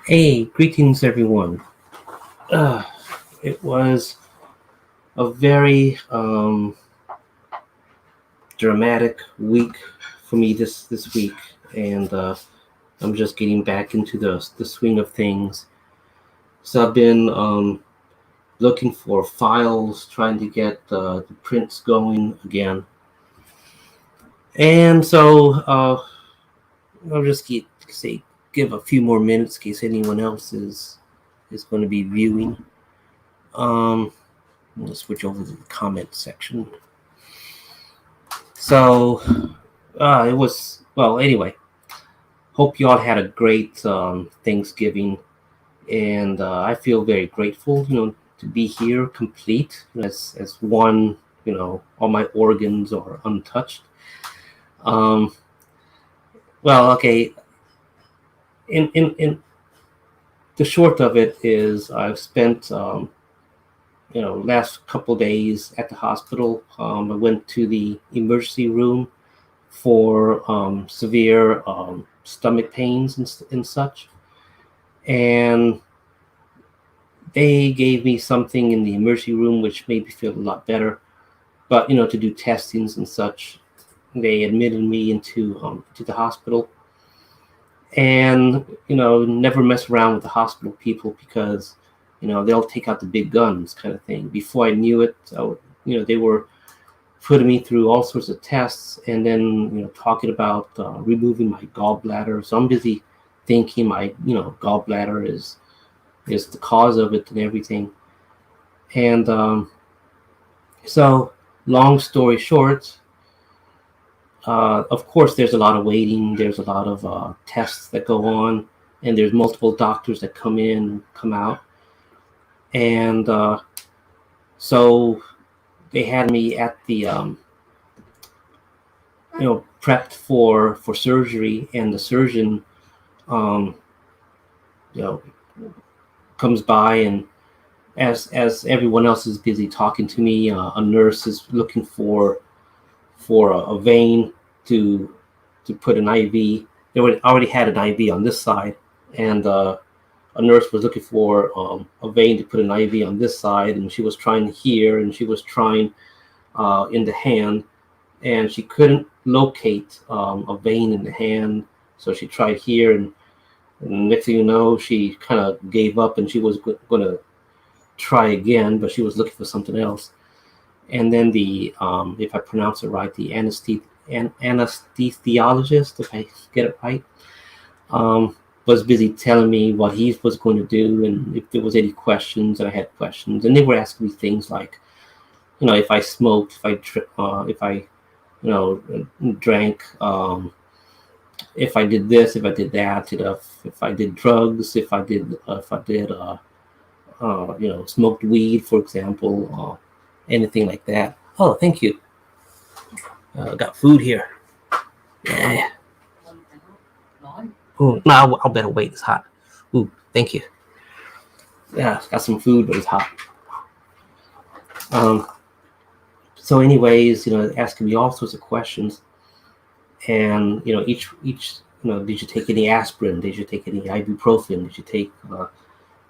Hey, greetings everyone. Uh, it was a very dramatic week for me this week, and I'm just getting back into the swing of things. So I've been looking for files, trying to get the prints going again, and so I'll just give a few more minutes in case anyone else is going to be viewing. Um, Let's switch over to the comment section. So it was well. Anyway, hope you all had a great Thanksgiving, and I feel very grateful, to be here, complete as one. All my organs are untouched. Um, well, okay. In the short of it is, I've spent last couple days at the hospital. I went to the emergency room for severe stomach pains and such. And they gave me something in the emergency room which made me feel a lot better. But to do testings and such, they admitted me into to the hospital. And never mess around with the hospital people because they'll take out the big guns kind of thing. Before I knew it, they were putting me through all sorts of tests, and then talking about removing my gallbladder. So I'm busy thinking my gallbladder is the cause of it and everything. And so, long story short, of course, there's a lot of waiting. There's a lot of tests that go on, and there's multiple doctors that come in, come out, and so they had me at the prepped for surgery, and the surgeon um, you know comes by, and as everyone else is busy talking to me, a nurse is looking for a vein to put an IV. They already had an IV on this side, and a nurse was looking for a vein to put an IV on this side, and she was trying here, and she was trying in the hand, and she couldn't locate a vein in the hand. So she tried here, and next thing you know, she kind of gave up, and she was going to try again, but she was looking for something else. And then the if I pronounce it right, the anesthesiologist, if I get it right, was busy telling me what he was going to do, and if there was any questions, and I had questions, and they were asking me things like, if I smoked, if I drank, if I did this, if I did that, if I did drugs, if I did smoked weed, for example, anything like that. Oh, thank you. Got food here. Yeah. Ooh, no, I'll better wait. It's hot. Ooh, thank you. Yeah, got some food, but it's hot. Um, so, anyways, asking me all sorts of questions, and each did you take any aspirin? Did you take any ibuprofen? Did you take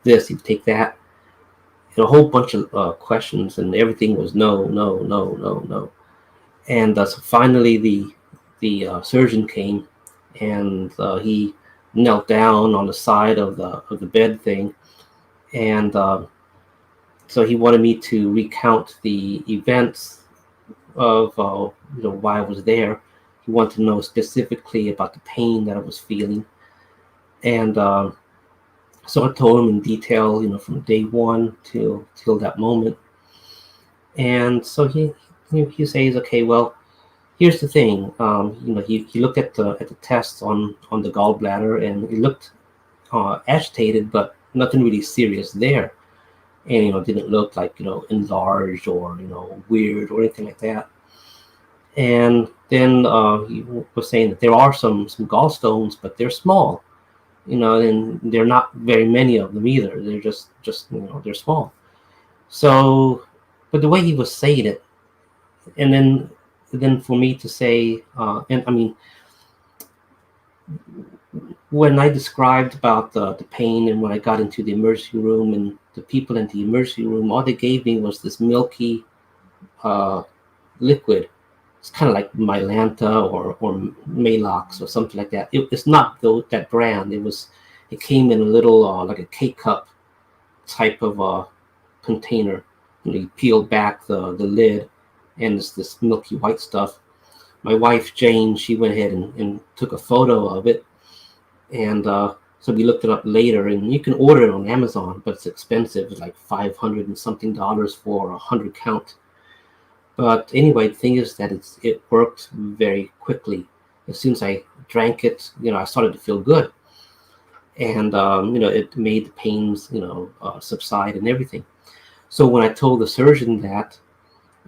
this? Did you take that? A whole bunch of questions, and everything was no, no, no, no, no. And so finally, the surgeon came, and he knelt down on the side of the bed thing, and so he wanted me to recount the events of why I was there. He wanted to know specifically about the pain that I was feeling, and so I told him in detail, from day one till that moment. And so he says, okay, well, here's the thing. He looked at the tests on the gallbladder, and he looked agitated, but nothing really serious there. And didn't look like enlarged or weird or anything like that. And then he was saying that there are some gallstones, but they're small. And they're not very many of them either. They're just they're small. So, but the way he was saying it, and then for me to say, and I mean, when I described about the pain, and when I got into the emergency room, and the people in the emergency room, all they gave me was this milky uh, liquid. It's kind of like Mylanta or Malox or something like that. It's not that brand. It came in a little like a K cup type of container. You peel back the lid, and it's this milky white stuff. My wife Jane, she went ahead and took a photo of it, and so we looked it up later. And you can order it on Amazon, but it's expensive. It's like $500 and something for 100 count. But anyway, the thing is that it worked very quickly. As soon as I drank it, I started to feel good, and it made the pains, subside and everything. So when I told the surgeon that,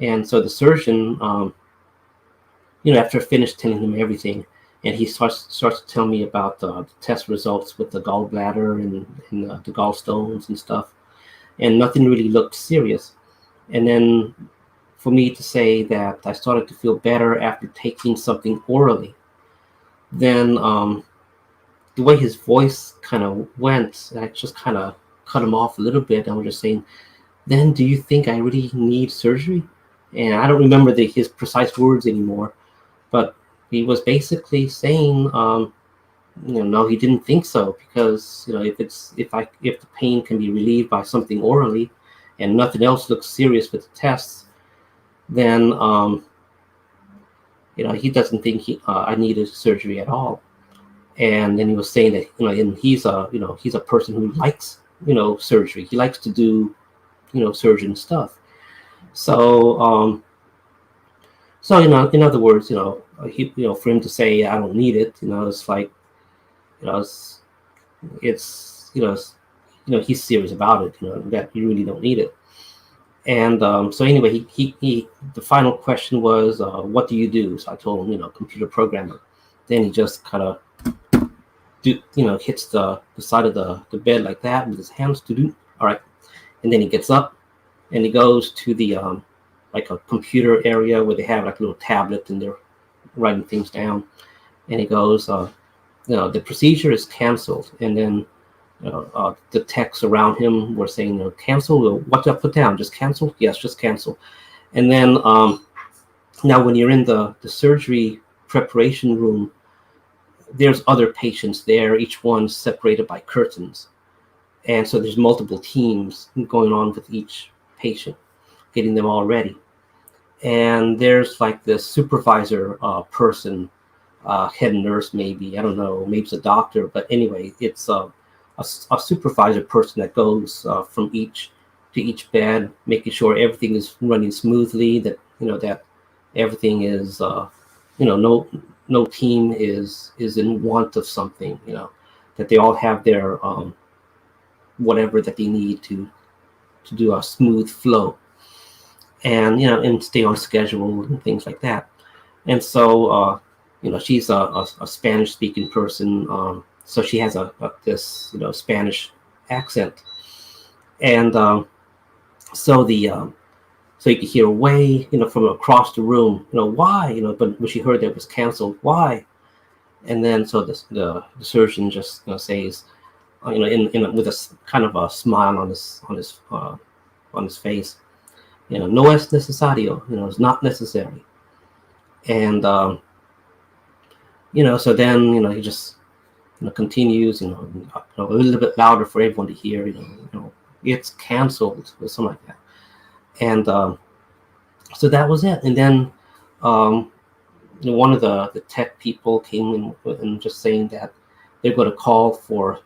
and so the surgeon, after I finished telling him everything, and he starts to tell me about the test results with the gallbladder and the gallstones and stuff, and nothing really looked serious. And then for me to say that I started to feel better after taking something orally, then the way his voice kind of went, I just kind of cut him off a little bit. I was just saying, then do you think I really need surgery? And I don't remember his precise words anymore, but he was basically saying, no, he didn't think so, because if the pain can be relieved by something orally, and nothing else looks serious with the tests, then he doesn't think I needed surgery at all. And then he was saying that and he's a person who likes surgery. He likes to do surgeon stuff. So in other words, for him to say I don't need it, it's like he's serious about it. That you really don't need it. And so anyway, he the final question was, what do you do? So I told him, computer programmer. Then he just kind of hits the side of the bed like that with his hands to do. All right. And then he gets up and he goes to the like a computer area where they have like a little tablet and they're writing things down. And he goes, the procedure is canceled. And then the techs around him were saying, cancel. What do I put down? Just cancel? Yes, just cancel. And then now when you're in the surgery preparation room, there's other patients there, each one separated by curtains. And so there's multiple teams going on with each patient, getting them all ready. And there's like this supervisor person, head nurse maybe, I don't know, maybe it's a doctor, but anyway, it's a supervisor person that goes from each to each bed, making sure everything is running smoothly, that that everything is no team is in want of something, that they all have their whatever that they need to do a smooth flow, and and stay on schedule and things like that. And so she's a Spanish speaking person, so she has this Spanish accent, and so so you could hear away from across the room, why, but when she heard that it was canceled, why? And then so the surgeon just says, in with a kind of a smile on his face, no es necesario, it's not necessary. And so then he just continues, a little bit louder for everyone to hear, it's canceled or something like that. And so that was it. And then one of the tech people came in and just saying that they're going to call for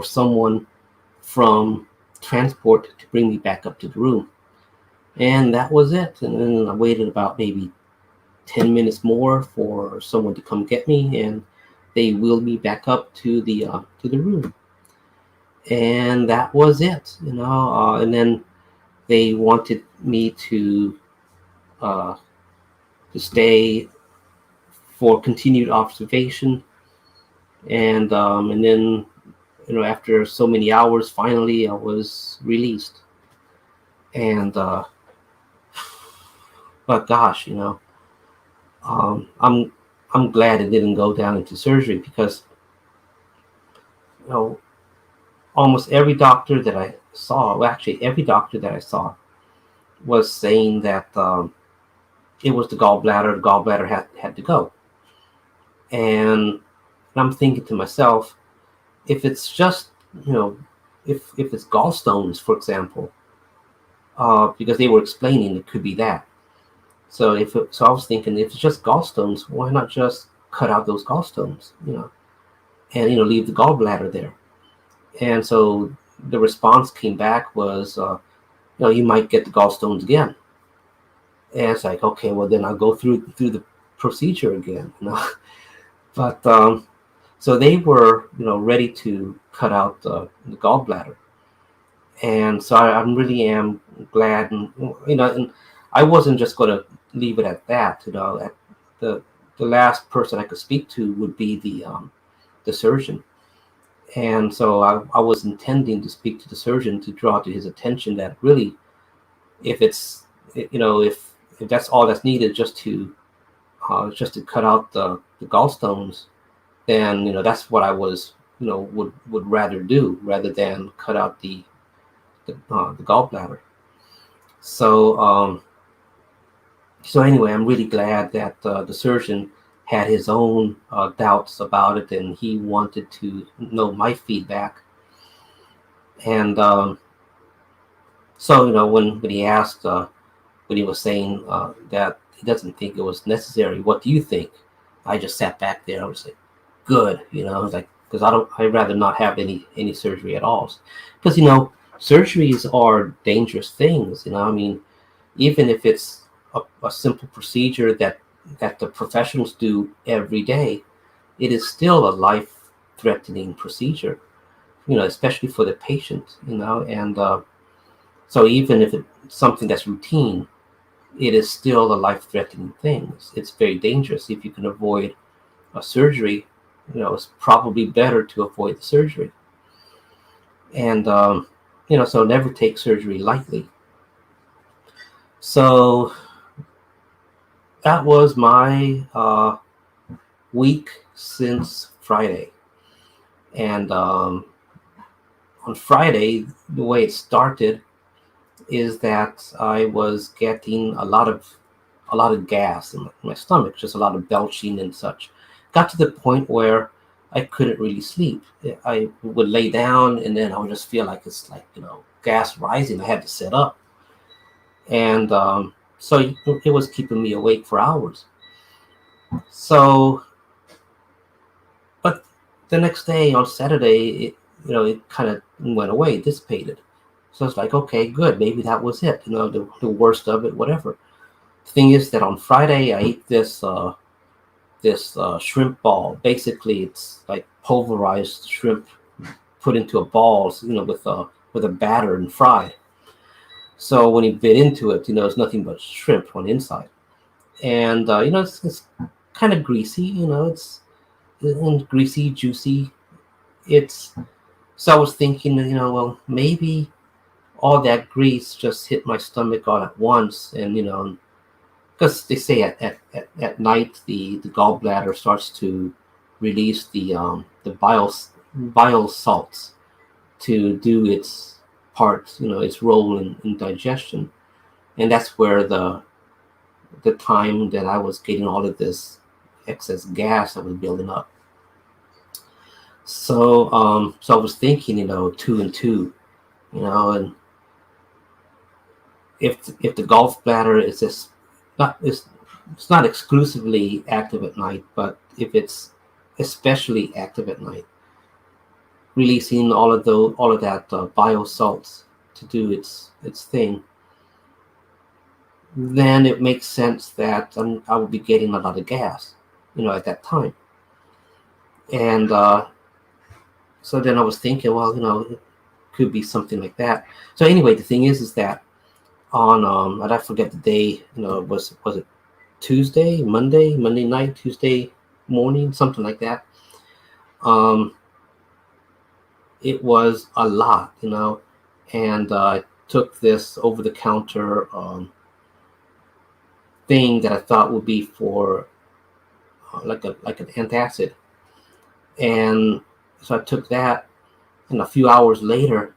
someone from transport to bring me back up to the room. And that was it. And then I waited about maybe 10 minutes more for someone to come get me, and they wheeled me back up to the room. And that was it, and then they wanted me to stay for continued observation, and then after so many hours, finally I was released. And but gosh, I'm I'm glad it didn't go down into surgery, because you know almost every doctor that I saw, well, actually every doctor that I saw, was saying that it was the gallbladder. The gallbladder had to go, and I'm thinking to myself, if it's just you know if it's gallstones, for example, because they were explaining it could be that. So I was thinking, if it's just gallstones, why not just cut out those gallstones, and leave the gallbladder there? And so the response came back was, you might get the gallstones again. And it's like, okay, well then I'll go through the procedure again. But so they were, ready to cut out the gallbladder, and so I really am glad, and I wasn't just going to leave it at that. At the the last person I could speak to would be the surgeon, and so I was intending to speak to the surgeon to draw to his attention that really, if it's if that's all that's needed, just to cut out the gallstones, then that's what I was would rather do, rather than cut out the gallbladder. So so anyway, I'm really glad that the surgeon had his own doubts about it, and he wanted to know my feedback. And so when he asked, when he was saying that he doesn't think it was necessary, what do you think? I just sat back there. I was like, good, I was like, because I'd rather not have any surgery at all, because surgeries are dangerous things. I mean, even if it's a simple procedure that the professionals do every day, it is still a life-threatening procedure, especially for the patient, and so even if it's something that's routine, it is still a life-threatening thing. It's very dangerous. If you can avoid a surgery, it's probably better to avoid the surgery. And so never take surgery lightly. So that was my week since Friday. And on Friday, the way it started is that I was getting a lot of gas in my stomach, just a lot of belching and such. Got to the point where I couldn't really sleep. I would lay down, and then I would just feel like it's like gas rising. I had to sit up, and so it was keeping me awake for hours. So, but the next day on Saturday, it kind of went away, dissipated. So it's like, okay, good, maybe that was it. The worst of it, whatever. The thing is that on Friday I ate this shrimp ball. Basically, it's like pulverized shrimp put into a ball, with a batter and fried. So when you bit into it, it's nothing but shrimp on the inside, and it's kind of greasy. It's greasy, juicy. It's So I was thinking, well, maybe all that grease just hit my stomach all at once, and because they say at night the gallbladder starts to release the bile salts to do its part, its role in digestion, and that's where the time that I was getting all of this excess gas that was building up. So I was thinking, two and two, and if the gallbladder is just not it's not exclusively active at night, but if it's especially active at night, releasing all of that biosalts to do its thing, then it makes sense that I would be getting a lot of gas, at that time. And so then I was thinking, well, it could be something like that. So anyway, the thing is that on and I forget the day, was it Tuesday, Monday night, Tuesday morning, something like that. It was a lot, and I took this over-the-counter thing that I thought would be for like an antacid, and so I took that, and a few hours later,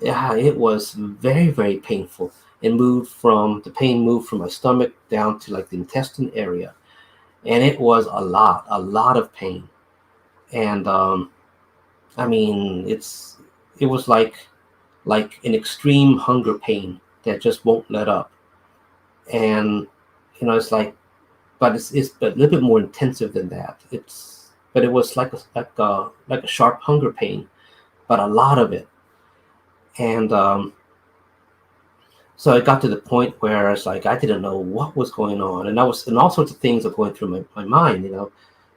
yeah, it was very, very painful. The pain moved from my stomach down to like the intestine area, and it was a lot of pain. And I mean, it was like an extreme hunger pain that just won't let up. And it's like, but it's a little bit more intensive than that. But it was like a sharp hunger pain, but a lot of it. And so it got to the point where it's like I didn't know what was going on, and all sorts of things are going through my mind.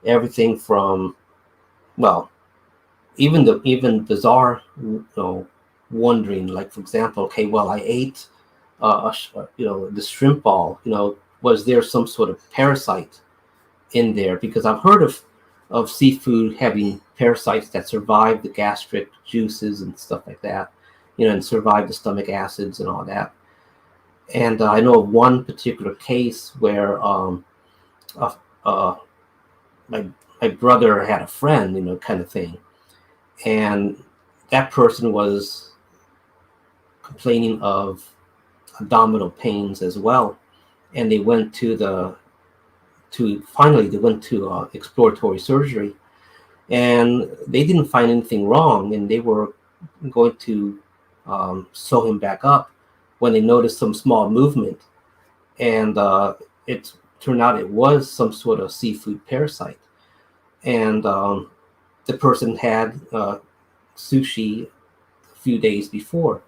Everything from, well, even bizarre, wondering, like, for example, okay, well, I ate the shrimp ball. Was there some sort of parasite in there? Because I've heard of seafood having parasites that survive the gastric juices and stuff like that, and survive the stomach acids and all that. And I know of one particular case where uh, uh, my brother had a friend, kind of thing, and that person was complaining of abdominal pains as well, and they went finally they went to exploratory surgery, and they didn't find anything wrong, and they were going to sew him back up when they noticed some small movement, and it turned out it was some sort of seafood parasite, and the person had sushi a few days before,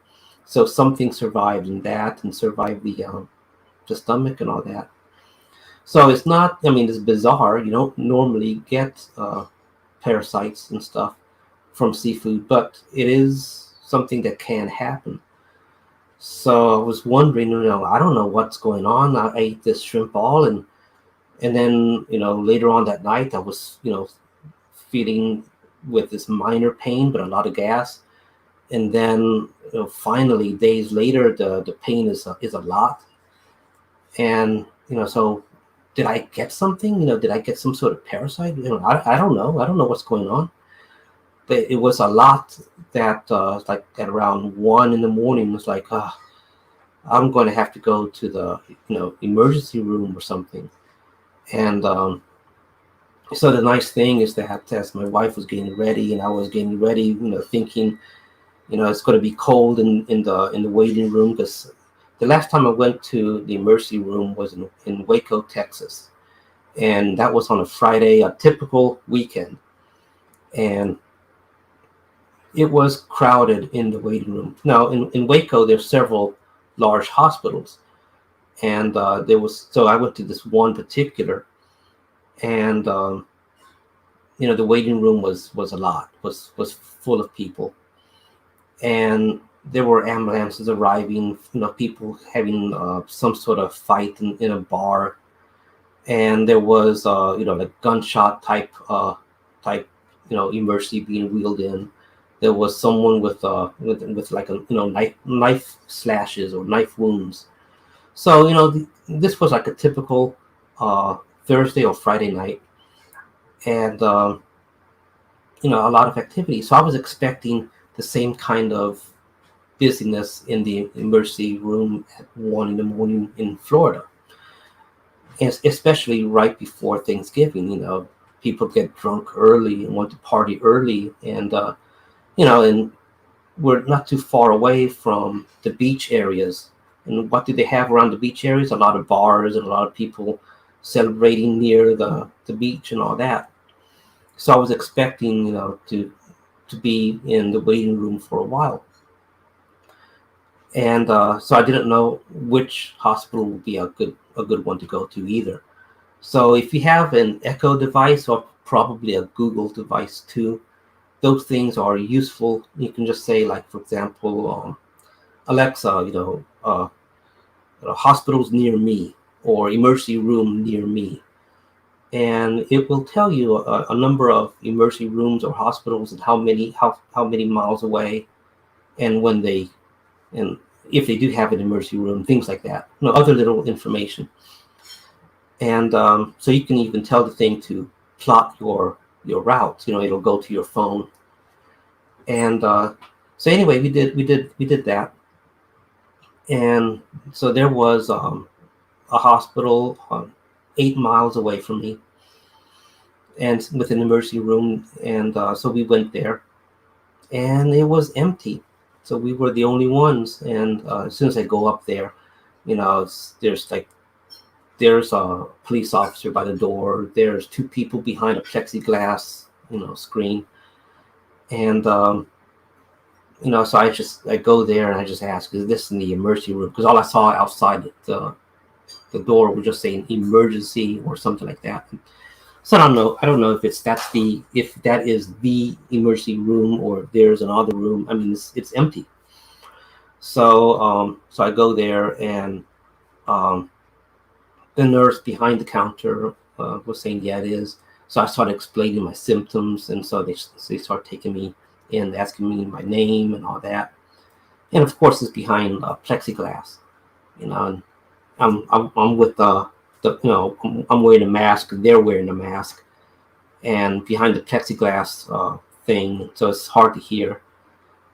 so something survived in that and survived the stomach and all that. So it's not, I mean, it's bizarre. You don't normally get parasites and stuff from seafood, but it is something that can happen. So I was wondering, I don't know what's going on. I ate this shrimp ball, and then, later on that night, I was, feeling with this minor pain, but a lot of gas. And then, finally, days later, the pain is a lot. And, so did I get something? Did I get some sort of parasite? I don't know. I don't know what's going on. But it was a lot that, like at around 1 in the morning, it's like, I'm going to have to go to the, emergency room or something. And so the nice thing is that as my wife was getting ready and I was getting ready, thinking, it's going to be cold in the waiting room, because the last time I went to the emergency room was in Waco, Texas, and that was on a Friday, a typical weekend, and it was crowded in the waiting room. Now in Waco, there's several large hospitals, and so I went to this one particular, and the waiting room was a lot, was full of people, and there were ambulances arriving, people having some sort of fight in a bar, and there was like gunshot type emergency being wheeled in. There was someone with like a knife slashes or knife wounds. So this was like a typical Thursday or Friday night, and a lot of activity. So I was expecting the same kind of busyness in the emergency room at 1 in the morning in Florida, and especially right before Thanksgiving. People get drunk early and want to party early, and and we're not too far away from the beach areas. And what do they have around the beach areas? A lot of bars and a lot of people celebrating near the beach and all that. So I was expecting, to be in the waiting room for a while. And so I didn't know which hospital would be a good one to go to either. So if you have an Echo device, or probably a Google device too, those things are useful. You can just say, like, for example, Alexa, hospitals near me, or emergency room near me, and it will tell you a number of emergency rooms or hospitals and how many miles away, and and if they do have an emergency room, things like that. Other little information. And so you can even tell the thing to plot your route. It'll go to your phone. And so anyway, we did that. And so there was a hospital 8 miles away from me, and with an emergency room. And so we went there, and it was empty. So we were the only ones. And as soon as I go up there, there's a police officer by the door. There's two people behind a plexiglass, screen. And so I go there and I just ask, is this in the emergency room? Because all I saw outside the door was just saying emergency or something like that. So I don't know if that is the emergency room or there's another room. I mean, it's empty. So I go there, and the nurse behind the counter was saying, yeah, it is. So I started explaining my symptoms, and so they start taking me in, asking me my name and all that. And of course, it's behind plexiglass, and I'm with I'm wearing a mask, they're wearing a mask, and behind the plexiglass thing, so it's hard to hear.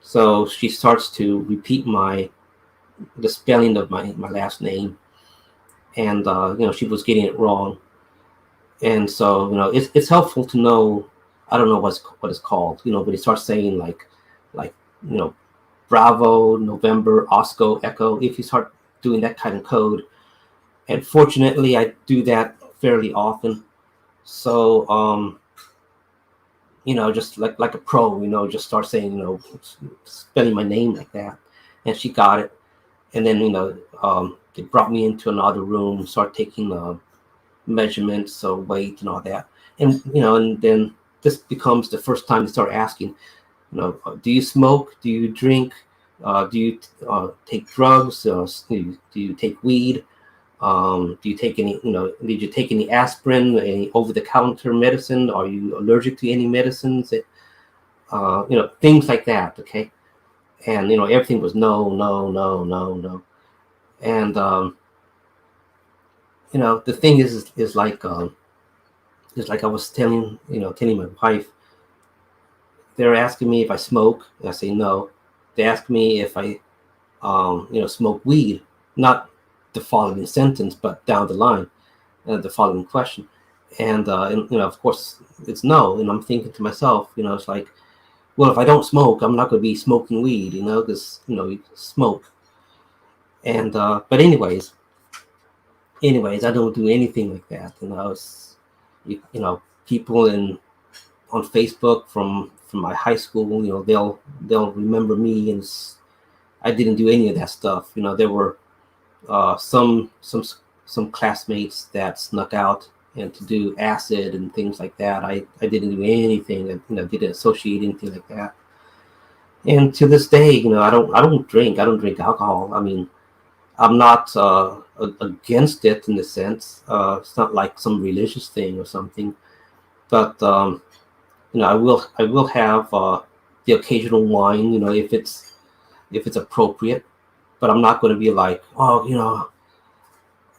So she starts to repeat the spelling of my last name, and she was getting it wrong. And so it's helpful to know. I don't know what it's called, but it starts saying like Bravo, November, Osco, Echo. If you start doing that kind of code, and fortunately I do that fairly often. So just like a pro, just start saying, spelling my name like that. And she got it. And then they brought me into another room, start taking measurements, so weight and all that. And then this becomes the first time they start asking, do you smoke? Do you drink? Do you take drugs? Do you take weed? Do you take any, did you take any aspirin, any over-the-counter medicine? Are you allergic to any medicines? Things like that, okay? And, everything was no, no, no, no, no. And, the thing is like I was telling my wife, they're asking me if I smoke. I say no. They ask me if I, smoke weed, not the following sentence, but down the line, the following question. And of course, it's no. And I'm thinking to myself, it's like, well, if I don't smoke, I'm not going to be smoking weed, because, you smoke. And, but anyways, I don't do anything like that. It's, people on Facebook from my high school, they'll remember me, and I didn't do any of that stuff. There were some classmates that snuck out and to do acid and things like that. I didn't do anything that didn't associate anything like that. And to this day, I don't drink alcohol. I mean, I'm not against it in the sense. It's not like some religious thing or something, but I will have the occasional wine, if it's appropriate. But I'm not going to be like, oh,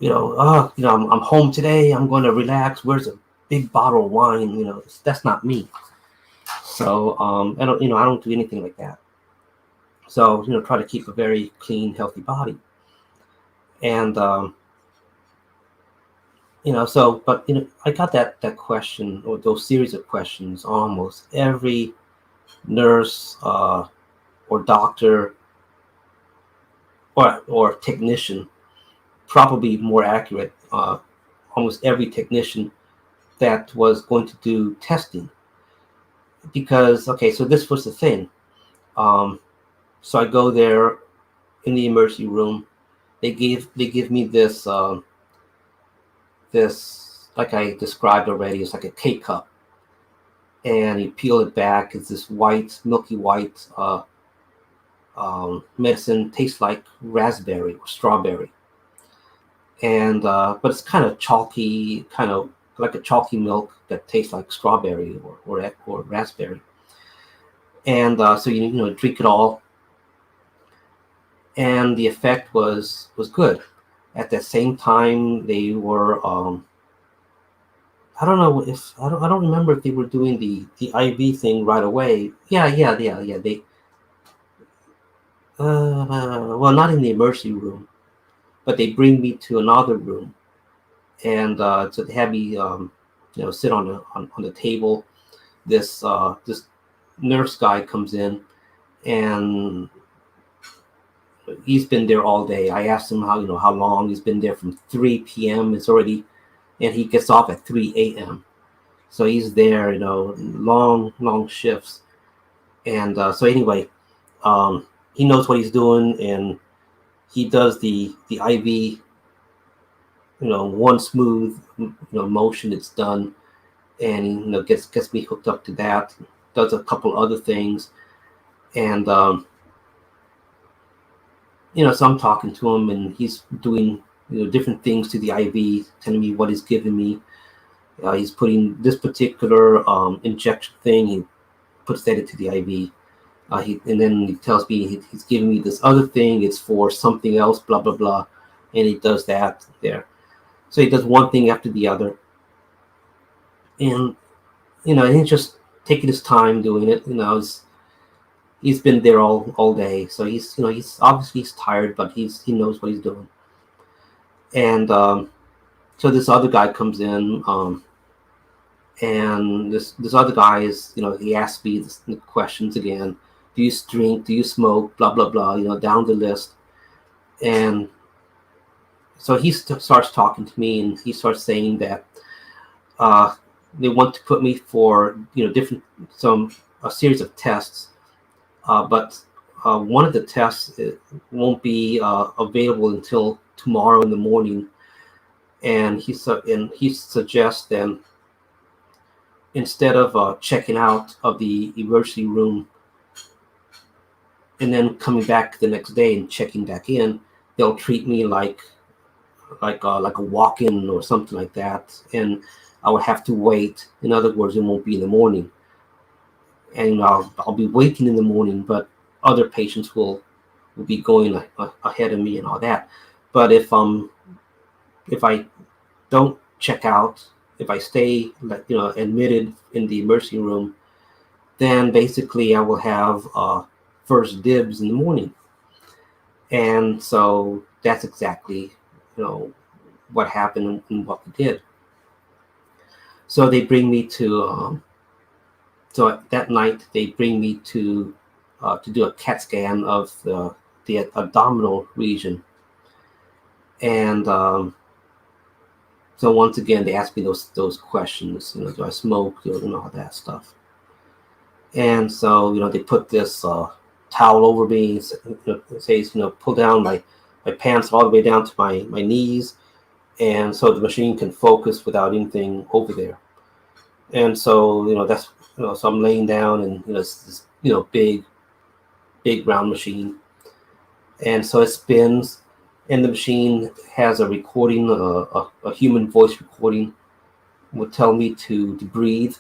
I'm home today. I'm going to relax. Where's a big bottle of wine? That's not me. So I don't do anything like that. So try to keep a very clean, healthy body. And but I got that question, or those series of questions, almost every nurse or doctor or technician, probably more accurate, almost every technician that was going to do testing. Because so this was the thing. So I go there in the emergency room. They give me this like I described already. It's like a K-cup, and you peel it back. It's this white, milky white medicine. Tastes like raspberry or strawberry, and but it's kind of chalky, kind of like a chalky milk that tastes like strawberry or raspberry. And so you drink it all, and the effect was good. At the same time, they were I don't know if I don't remember if they were doing the IV thing right away. Yeah. They well, not in the emergency room, but they bring me to another room, and so they have me sit on the table. This nurse guy comes in, and he's been there all day. I asked him how long. He's been there from 3 p.m. It's already, and he gets off at 3 a.m. So he's there, long shifts. And so anyway, he knows what he's doing, and he does the IV, one smooth, motion. It's done, and gets me hooked up to that. Does a couple other things, and so I'm talking to him, and he's doing different things to the IV, telling me what he's giving me. He's putting this particular injection thing. He puts that into the IV. And then he tells me he's giving me this other thing. It's for something else, blah blah blah, and he does that there. So he does one thing after the other, and he's just taking his time doing it. He's been there all day, so he's obviously he's tired, but he knows what he's doing. And so this other guy comes in, and this other guy is he asks me the questions again. Do you drink? Do you smoke? Blah blah blah. Down the list, and so he starts talking to me, and he starts saying that they want to put me for different a series of tests, but one of the tests won't be available until tomorrow in the morning, and he suggests then instead of checking out of the emergency room and then coming back the next day and checking back in, they'll treat me like a walk-in or something like that, and I would have to wait. In other words, it won't be in the morning, and I'll be waiting in the morning, but other patients will be going ahead of me and all that. But if I don't check out, if I stay admitted in the emergency room, then basically I will have first dibs in the morning. And so that's exactly what happened and what we did. So they bring me to so that night they bring me to do a CAT scan of the abdominal region, and so once again they ask me those questions. Do I smoke? All that stuff. And so they put this towel over me. It says pull down my pants all the way down to my knees, and so the machine can focus without anything over there. And so that's so I'm laying down, and it's this big round machine, and so it spins, and the machine has a recording, a human voice recording, will tell me to breathe,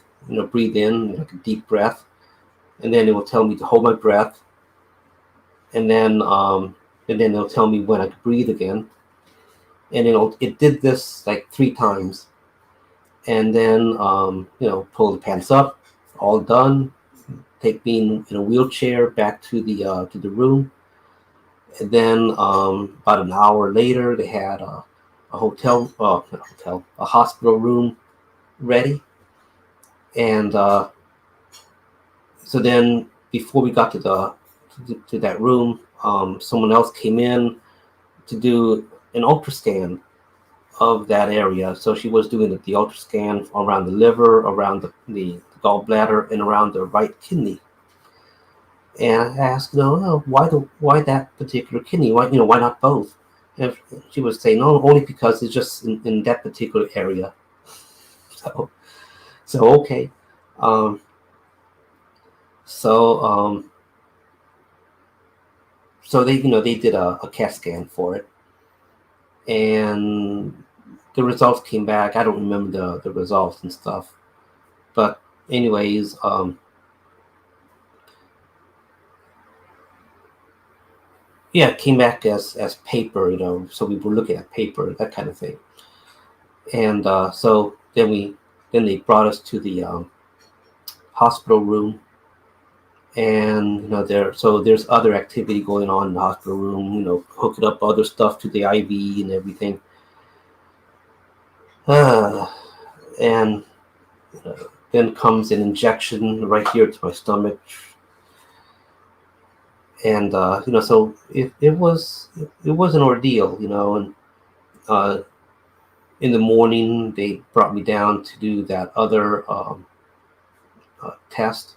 breathe in like a deep breath, and then it will tell me to hold my breath, and then it'll tell me when I can breathe again, and it did this like 3 times, and then pull the pants up, all done, take me in a wheelchair back to the room, and then about an hour later they had a hospital room ready, and so then before we got to that room, someone else came in to do an ultrasound of that area. So she was doing the ultrasound around the liver, around the gallbladder, and around the right kidney. And I asked, why that particular kidney? Why not both? And she was saying, no, only because it's just in that particular area. So okay. So they did a CAT scan for it, and the results came back. I don't remember the results and stuff, but anyways, yeah, it came back as paper, so we were looking at paper, that kind of thing. And so then we Then they brought us to the hospital room, and there's other activity going on in the hospital room. Hooking up other stuff to the IV and everything. And then comes an injection right here to my stomach, and so it was an ordeal, and in the morning they brought me down to do that other test.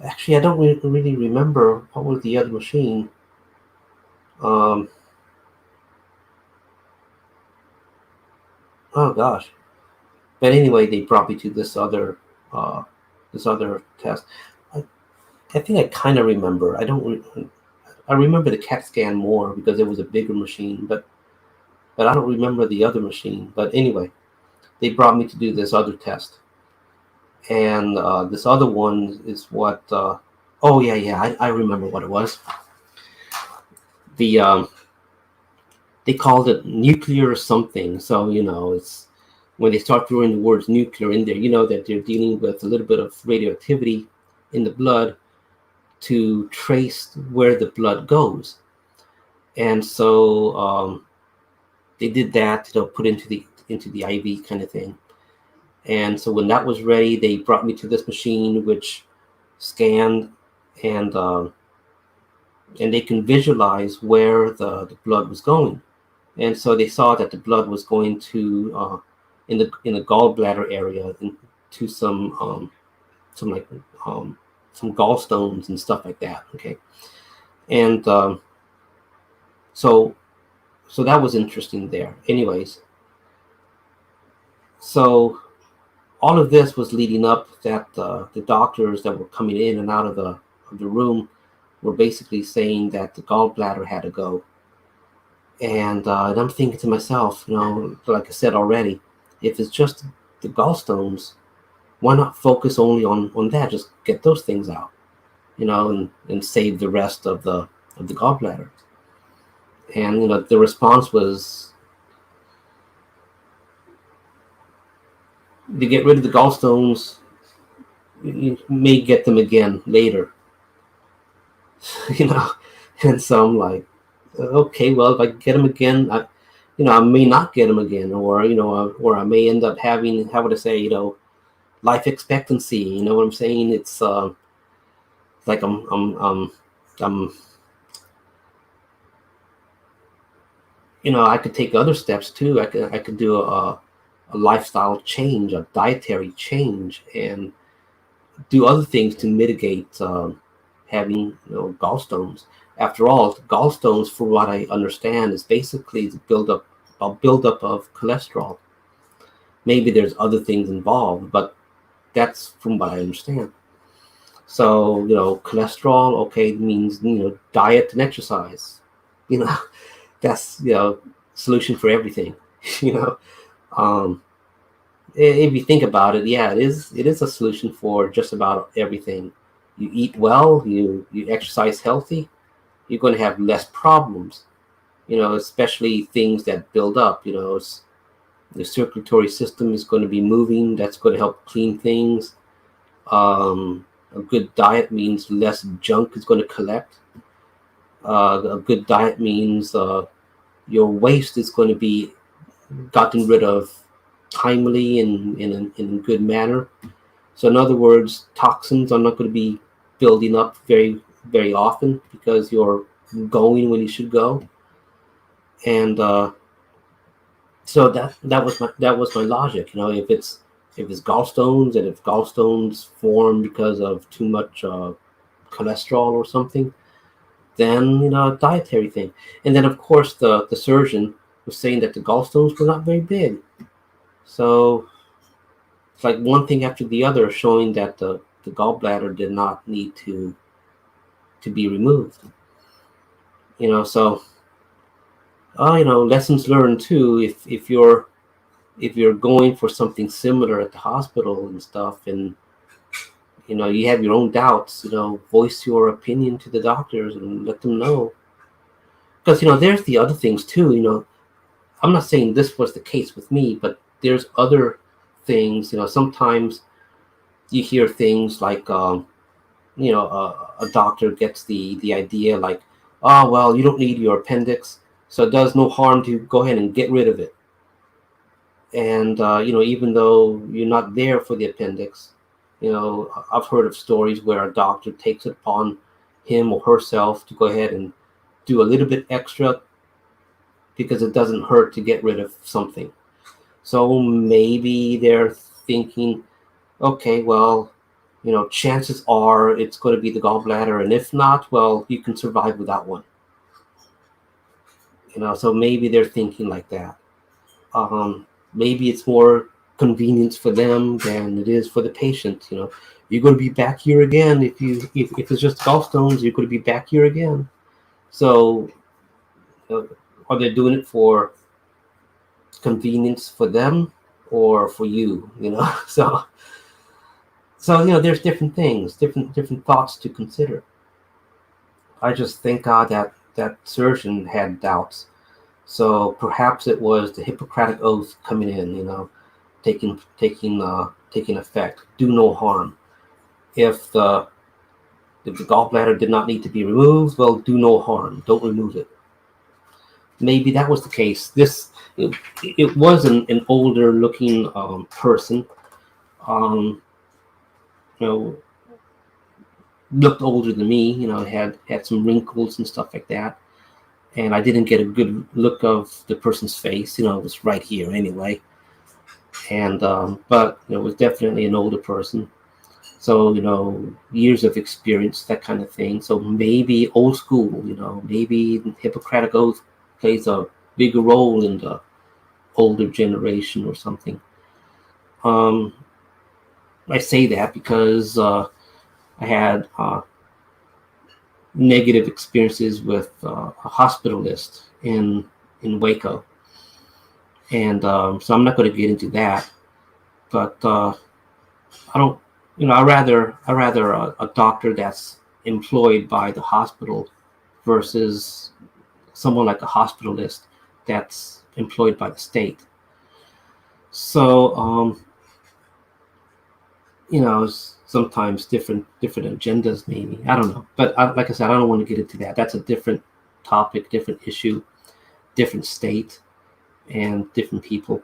Actually, I don't really remember what was the other machine. Oh gosh. But anyway, they brought me to uh, this other test. I, I think I kind of remember. I remember the CAT scan more because it was a bigger machine, but I don't remember the other machine. But anyway, they brought me to do this other test, and this other one is what. Oh yeah, I remember what it was. The They called it nuclear something. So it's when they start throwing the words nuclear in there, that they're dealing with a little bit of radioactivity in the blood to trace where the blood goes. And so they did that, put into the IV kind of thing. And so when that was ready, they brought me to this machine which scanned, and they can visualize where the blood was going. And so they saw that the blood was going to in the gallbladder area into some gallstones and stuff like that. Okay, and so that was interesting there. Anyways, so all of this was leading up that the doctors that were coming in and out of the room were basically saying that the gallbladder had to go. And I'm thinking to myself, like I said already, if it's just the gallstones, why not focus only on that? Just get those things out, and save the rest of the gallbladder. And the response was, to get rid of the gallstones, you may get them again later. And so I'm like, okay, well, if I get them again, I may not get them again, or or I may end up having, how would I say, life expectancy. You know what I'm saying? It's like I'm I could take other steps too. I could do a lifestyle change, a dietary change, and do other things to mitigate having gallstones. After all, gallstones, for what I understand, is basically the buildup of cholesterol. Maybe there's other things involved, but that's from what I understand. So cholesterol, okay, means diet and exercise. That's solution for everything. you know um, if you think about it, yeah, it is a solution for just about everything. You eat well, you exercise healthy, you're going to have less problems, especially things that build up. The circulatory system is going to be moving. That's going to help clean things. A good diet means less junk is going to collect. A good diet means your waste is going to be gotten rid of timely and in a good manner. So in other words, toxins are not going to be building up very, very often because you're going when you should go. And so that was my logic. If it's gallstones, and if gallstones form because of too much cholesterol or something, then a dietary thing. And then of course the surgeon was saying that the gallstones were not very big. So it's like one thing after the other, showing that the gallbladder did not need to be removed. So lessons learned too. If you're going for something similar at the hospital and stuff, and you have your own doubts, voice your opinion to the doctors and let them know. Because there's the other things too. I'm not saying this was the case with me, but there's other things. Sometimes you hear things like, a doctor gets the idea like, oh, well, you don't need your appendix, so it does no harm to go ahead and get rid of it. And, even though you're not there for the appendix, I've heard of stories where a doctor takes it upon him or herself to go ahead and do a little bit extra because it doesn't hurt to get rid of something. So maybe they're thinking, okay, well, chances are it's going to be the gallbladder, and if not, well, you can survive without one. So maybe they're thinking like that. Maybe it's more convenience for them than it is for the patient. You're going to be back here again if it's just gallstones. You're going to be back here again. So, are they doing it for convenience for them or for you? So there's different things, different thoughts to consider. I just thank God that surgeon had doubts. So perhaps it was the Hippocratic Oath coming in, taking effect. Do no harm. If the gallbladder did not need to be removed, well, do no harm. Don't remove it. Maybe that was the case. It was an older looking person. Looked older than me. Had some wrinkles and stuff like that. And I didn't get a good look of the person's face. It was right here anyway. And but it was definitely an older person. So years of experience, that kind of thing. So maybe old school. Maybe Hippocratic Oath plays a bigger role in the older generation or something. I say that because I had negative experiences with a hospitalist in Waco, and so I'm not going to get into that. But I don't, I rather a doctor that's employed by the hospital versus someone like a hospitalist that's employed by the state. So sometimes different agendas, maybe. I don't know. But like I said, I don't want to get into that. That's a different topic, different issue, different state, and different people.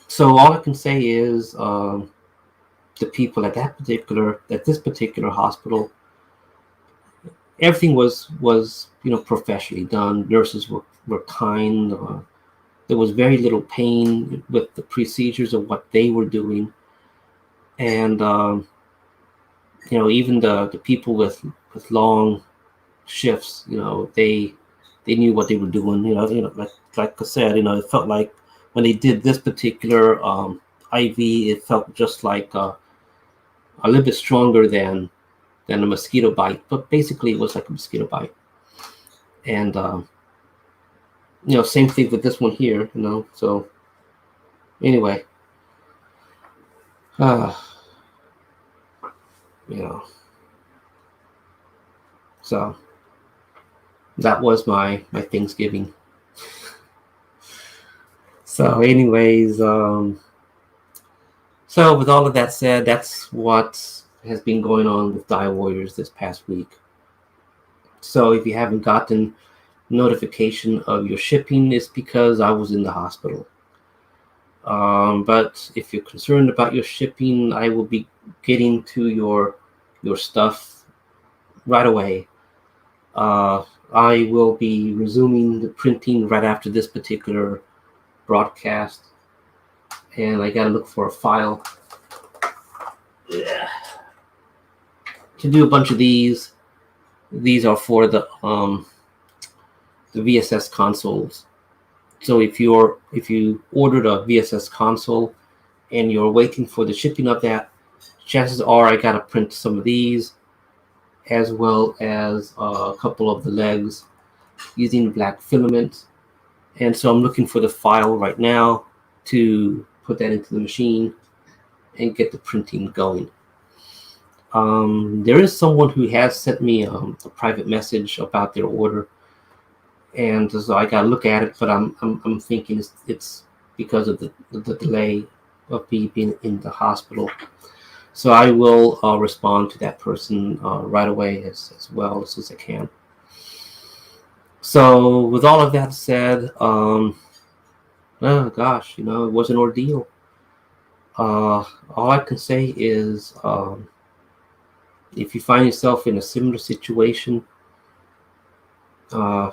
So all I can say is the people at this particular hospital, everything was professionally done. Nurses were kind. There was very little pain with the procedures of what they were doing. And even the people with long shifts, they knew what they were doing. Like I said, it felt like when they did this particular IV, it felt just like a little bit stronger than a mosquito bite, but basically it was like a mosquito bite. And same thing with this one here. So anyway. So that was my Thanksgiving. So anyways, so with all of that said, that's what has been going on with DioWarriors this past week. So if you haven't gotten notification of your shipping, it's because I was in the hospital. But if you're concerned about your shipping, I will be getting to your stuff right away. I will be resuming the printing right after this particular broadcast, and I gotta look for a file to do a bunch of these. These are for the VSS consoles. So if you ordered a VSS console and you're waiting for the shipping of that, chances are I gotta print some of these, as well as a couple of the legs using black filament. And so I'm looking for the file right now to put that into the machine and get the printing going. There is someone who has sent me a private message about their order, and so I gotta look at it. But I'm thinking it's because of the delay me being in the hospital. So I will respond to that person right away as well as soon as I can. So with all of that said, oh gosh, it was an ordeal. All I can say is, if you find yourself in a similar situation, uh,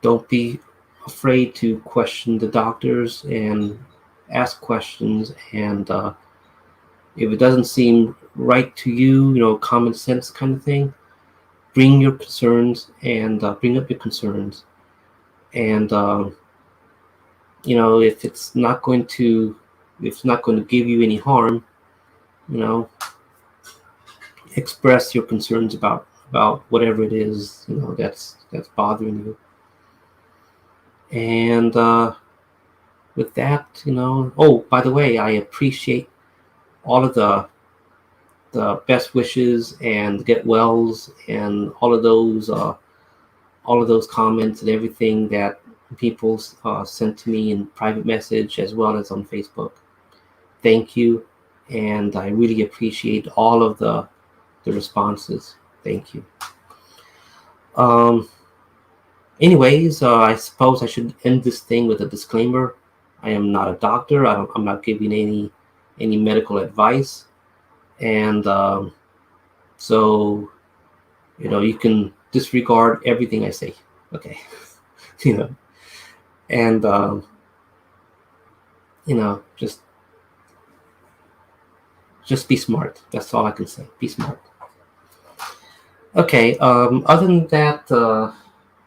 don't be afraid to question the doctors and ask questions. And if it doesn't seem right to you, common sense kind of thing, bring your concerns and bring up your concerns. And if it's not going to give you any harm, express your concerns about whatever it is that's bothering you. And with that, oh, by the way, I appreciate all of the best wishes and get wells and all of those comments and everything that people sent to me in private message as well as on Facebook. Thank you, and I really appreciate all of the responses. Thank you. Anyways, I suppose I should end this thing with a disclaimer. I am not a doctor. I'm not giving any medical advice, and so you can disregard everything I say. Okay, and just be smart. That's all I can say. Be smart. Okay. Other than that,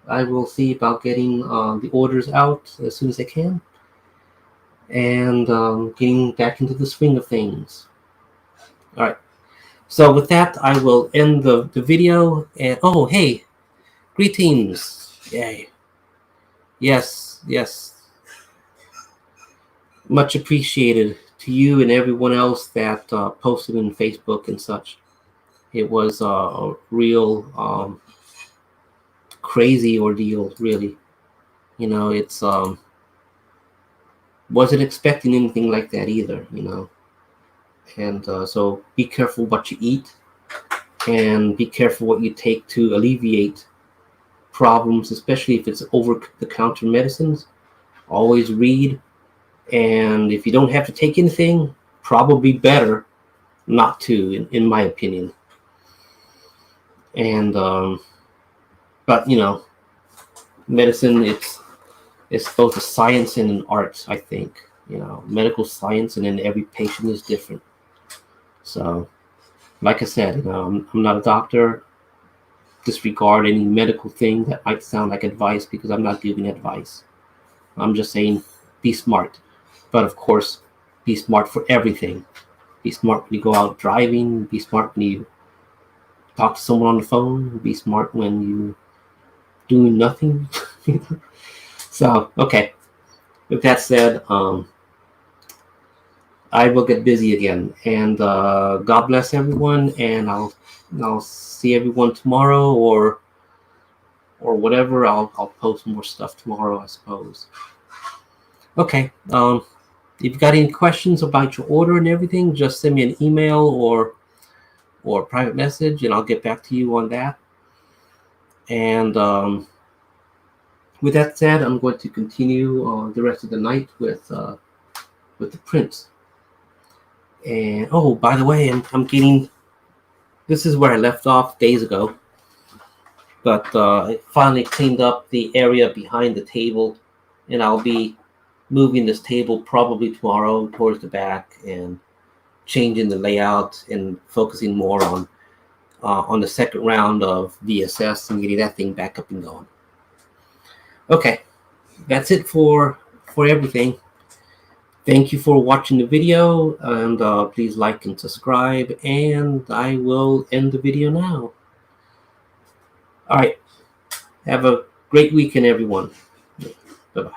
I will see about getting the orders out as soon as I can, and getting back into the swing of things. All right. So with that, I will end the video. And oh, hey, greetings! Yay! Yes. Much appreciated to you and everyone else that posted in Facebook and such. It was a real crazy ordeal, really. It's wasn't expecting anything like that either, and so be careful what you eat, and be careful what you take to alleviate problems, especially if it's over-the-counter medicines. Always read, and if you don't have to take anything, probably better not to, in my opinion. And but medicine, it's both a science and an art, I think. Medical science, and then every patient is different. So like I said, I'm not a doctor. Disregard any medical thing that might sound like advice, because I'm not giving advice. I'm just saying be smart. But of course, be smart for everything. Be smart when you go out driving. Be smart when you talk to someone on the phone. Be smart when you doing nothing. So, okay. With that said, I will get busy again. And God bless everyone. And I'll see everyone tomorrow, or whatever. I'll post more stuff tomorrow, I suppose. Okay. If you've got any questions about your order and everything, just send me an email or private message, and I'll get back to you on that. And with that said, I'm going to continue the rest of the night with the prints. And oh, by the way, I'm getting. This is where I left off days ago, but I finally cleaned up the area behind the table, and I'll be moving this table probably tomorrow towards the back and changing the layout and focusing more on the second round of VSS and getting that thing back up and going. Okay, that's it for everything. Thank you for watching the video, and please like and subscribe, and I will end the video now. All right, have a great weekend, everyone. Bye-bye.